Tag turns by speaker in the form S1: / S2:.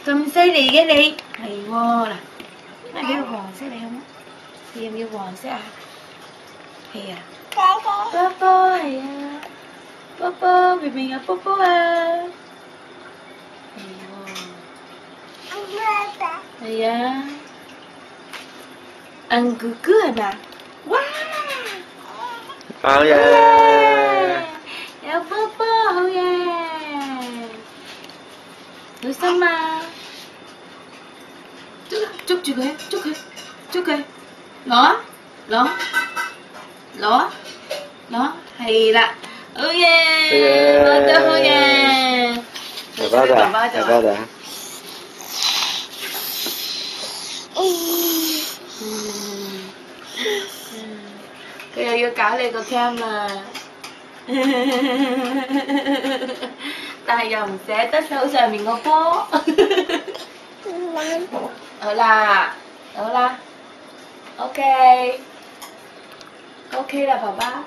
S1: 咁犀利嘅你，係喎嗱，你要黃色你好冇？你要唔要黃色啊？係啊，波波係啊，波波明明有波波啊，係喎，係啊，ăn咕咕係咪啊？哇！
S2: 好嘢！
S1: 有波波好嘢，小心啊！捉住佢，捉佢，捉佢，攞啊，攞，攞啊，攞，係啦，好嘢，攞得好嘢，
S2: 爸爸的，爸爸的。
S1: 佢又要搞你個 cam 啦，但係又唔捨得手上面個波。好啦，好啦，OK，OK 啦，爸爸。